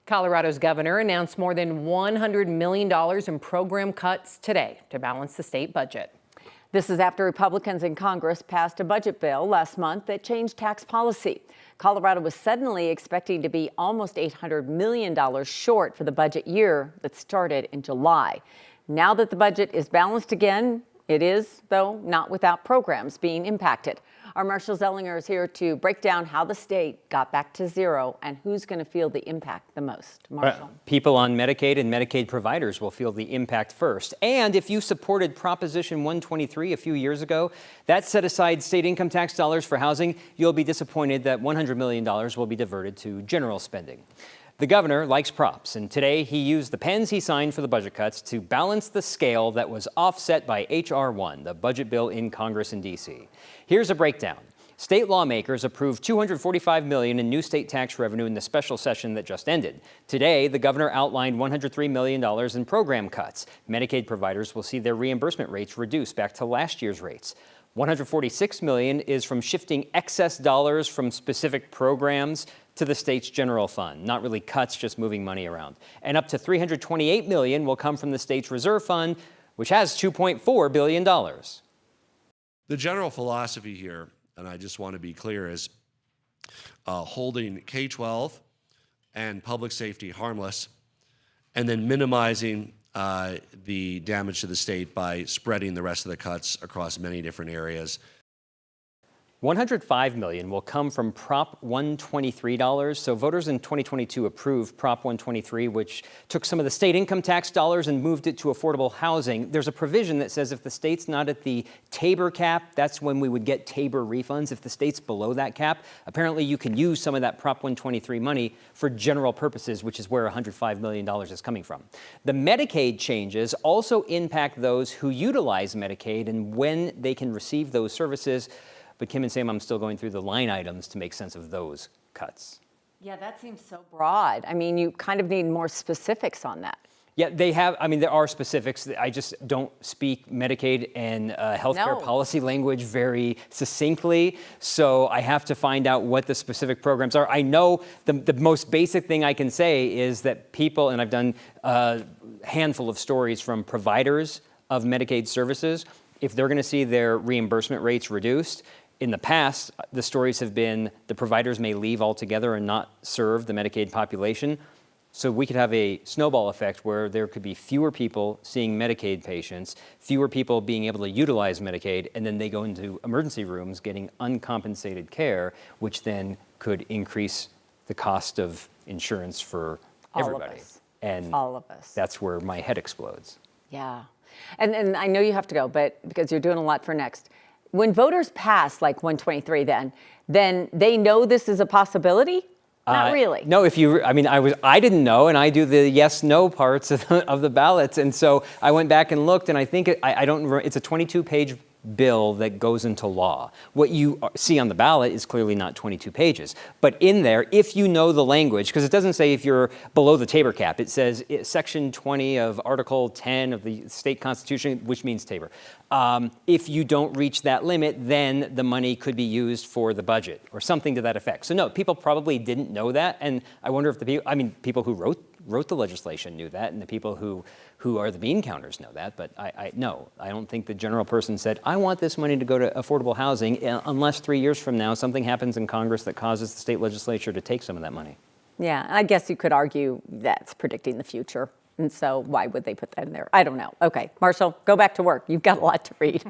Colorado's governor announced more than $100 million in program cuts today to balance the state budget. This is after Republicans in Congress passed a budget bill last month that changed tax policy. Colorado was suddenly expecting to be almost $800 million short for the budget year that started in July. Now that the budget is balanced again, it is, though, not without programs being impacted. Our Marshall Zellinger is here to break down how the state got back to zero and who's going to feel the impact the most. Marshall. People on Medicaid and Medicaid providers will feel the impact first. And if you supported Proposition 123 a few years ago, that set aside state income tax dollars for housing, you'll be disappointed that $100 million will be diverted to general spending. The governor likes props, and today he used the pens he signed for the budget cuts to balance the scale that was offset by H.R. 1, the budget bill in Congress in D.C. Here's a breakdown. State lawmakers approved $245 million in new state tax revenue in the special session that just ended. Today, the governor outlined $103 million in program cuts. Medicaid providers will see their reimbursement rates reduced back to last year's rates. $146 million is from shifting excess dollars from specific programs to the state's general fund. Not really cuts, just moving money around. And up to $328 million will come from the state's reserve fund, which has $2.4 billion. The general philosophy here, and I just want to be clear, is holding K-12 and public safety harmless, and then minimizing the damage to the state by spreading the rest of the cuts across many different areas. $105 million will come from Prop 123 dollars. So voters in 2022 approved Prop 123, which took some of the state income tax dollars and moved it to affordable housing. There's a provision that says if the state's not at the Tabor cap, that's when we would get Tabor refunds. If the state's below that cap, apparently you can use some of that Prop 123 money for general purposes, which is where $105 million is coming from. The Medicaid changes also impact those who utilize Medicaid and when they can receive those services. But Kim and Sam, I'm still going through the line items to make sense of those cuts. Yeah, that seems so broad. I mean, you kind of need more specifics on that. Yeah, they have. I mean, there are specifics. I just don't speak Medicaid and healthcare policy language very succinctly. So I have to find out what the specific programs are. I know the most basic thing I can say is that people, and I've done a handful of stories from providers of Medicaid services, if they're going to see their reimbursement rates reduced. In the past, the stories have been the providers may leave altogether and not serve the Medicaid population. So we could have a snowball effect where there could be fewer people seeing Medicaid patients, fewer people being able to utilize Medicaid, and then they go into emergency rooms getting uncompensated care, which then could increase the cost of insurance for everybody. All of us. And all of us. That's where my head explodes. Yeah. And I know you have to go, but because you're doing a lot for next. When voters pass like 123 then they know this is a possibility? Not really. No, I didn't know, and I do the yes/no parts of the ballots, and so I went back and looked, and I think I don't remember, it's a 22-page bill that goes into law. What you see on the ballot is clearly not 22 pages, but in there, if you know the language, because it doesn't say if you're below the Tabor cap, it says Section 20 of Article 10 of the state constitution, which means Tabor. If you don't reach that limit, then the money could be used for the budget or something to that effect. So no, people probably didn't know that, and I wonder if people who wrote the legislation knew that, and the people who are the bean counters know that, but I don't think the general person said, I want this money to go to affordable housing, unless 3 years from now something happens in Congress that causes the state legislature to take some of that money. Yeah, I guess you could argue that's predicting the future, and so why would they put that in there? I don't know. Okay, Marshall, go back to work. You've got a lot to read.